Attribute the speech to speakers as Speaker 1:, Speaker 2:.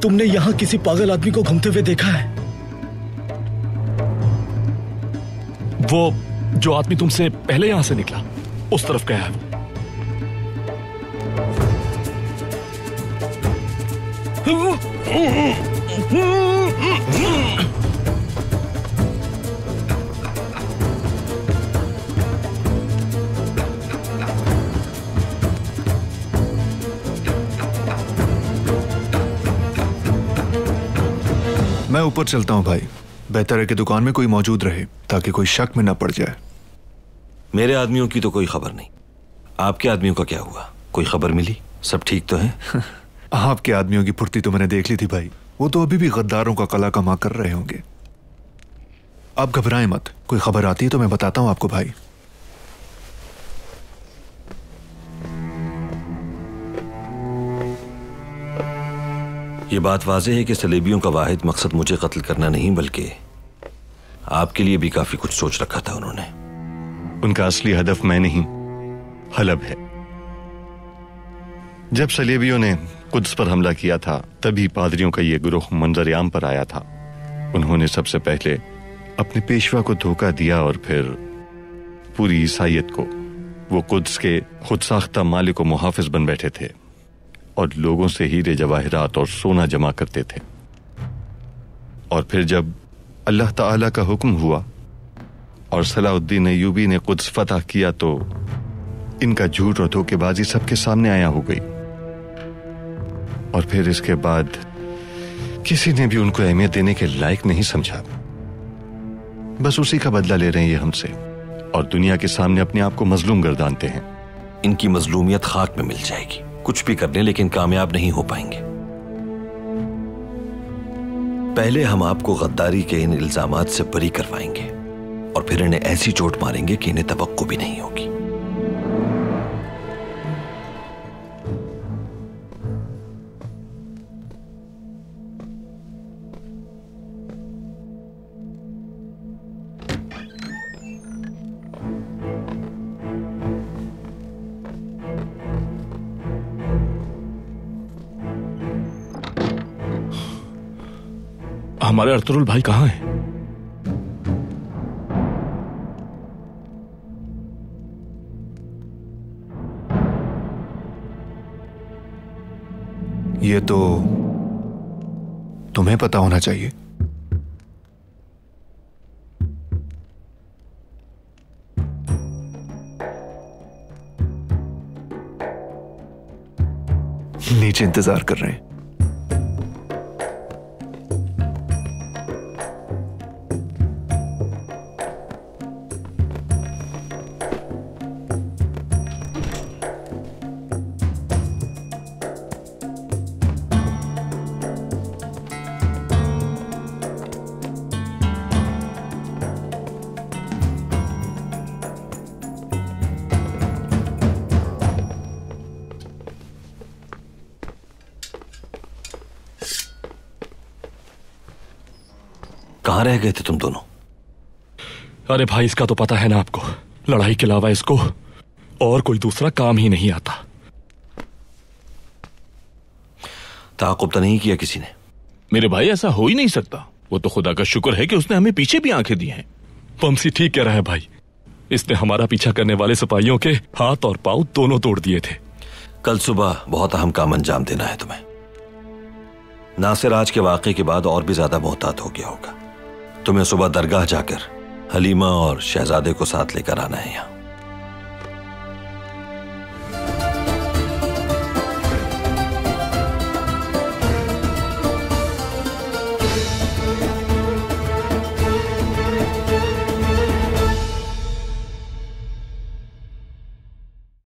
Speaker 1: तुमने यहाँ किसी पागल आदमी को घूमते हुए देखा है?
Speaker 2: वो जो आदमी तुमसे पहले यहां से निकला, उस तरफ गया है वो।
Speaker 3: मैं ऊपर चलता हूं भाई। बेहतर है कि दुकान में कोई मौजूद रहे ताकि कोई शक में न पड़ जाए।
Speaker 4: मेरे आदमियों की तो कोई खबर नहीं, आपके आदमियों का क्या हुआ? कोई खबर मिली? सब ठीक तो है?
Speaker 3: आपके आदमियों की फुर्ती तो मैंने देख ली थी भाई। वो तो अभी भी गद्दारों का कला कमा कर रहे होंगे। आप घबराएं मत, कोई खबर आती है तो मैं बताता हूं आपको भाई।
Speaker 4: ये बात वाज़ेह है कि सलेबियों का वाहिद मकसद मुझे कत्ल करना नहीं, बल्कि आपके लिए भी काफी कुछ सोच रखा था उन्होंने।
Speaker 5: उनका असली हदफ मैं नहीं, हलब है। जब सलेबियों ने कुद्स पर हमला किया था, तभी पादरियों का ये गिरोह मंजर आम पर आया था। उन्होंने सबसे पहले अपने पेशवा को धोखा दिया और फिर पूरी ईसाइयत को। वो कुद्स के खुद साख्ता मालिक व मुहाफिज बन बैठे थे और लोगों से हीरे जवाहिरात और सोना जमा करते थे। और फिर जब अल्लाह ताला का हुक्म हुआ और सलाहुद्दीन अय्यूबी ने कुद्स फतह किया, तो इनका झूठ और धोखेबाजी सबके सामने आया हो गई। और फिर इसके बाद किसी ने भी उनको अहमियत देने के लायक नहीं समझा। बस उसी का बदला ले रहे हैं ये हमसे, और दुनिया के सामने अपने आप को मजलूम गर्दानते हैं।
Speaker 4: इनकी मजलूमियत खाक में मिल जाएगी। कुछ भी करने लेकिन कामयाब नहीं हो पाएंगे। पहले हम आपको गद्दारी के इन इल्जामात से बरी करवाएंगे और फिर इन्हें ऐसी चोट मारेंगे कि इन्हें तवक्को भी नहीं होगी।
Speaker 2: हमारे अर्तुरुल भाई कहां हैं?
Speaker 3: ये तो तुम्हें पता होना चाहिए। नीचे इंतजार कर रहे हैं।
Speaker 4: कहां रह गए थे तुम दोनों?
Speaker 2: अरे भाई, इसका तो पता है ना आपको, लड़ाई के अलावा इसको और कोई दूसरा काम ही नहीं आता।
Speaker 4: ताक़ुब तो नहीं किया किसी ने?
Speaker 6: मेरे भाई, ऐसा हो ही नहीं सकता। वो तो खुदा का शुक्र है कि उसने हमें पीछे भी आंखें दी हैं।
Speaker 2: पंसी ठीक कह रहा है भाई, इसने हमारा पीछा करने वाले सिपाहियों के हाथ और पांव दोनों तोड़ दिए थे।
Speaker 4: कल सुबह बहुत अहम काम अंजाम देना है तुम्हें। नासिर आज के वाक़े के बाद और भी ज्यादा मोहतात हो गया होगा। तुम्हें सुबह दरगाह जाकर हलीमा और शहजादे को साथ लेकर आना है यहाँ।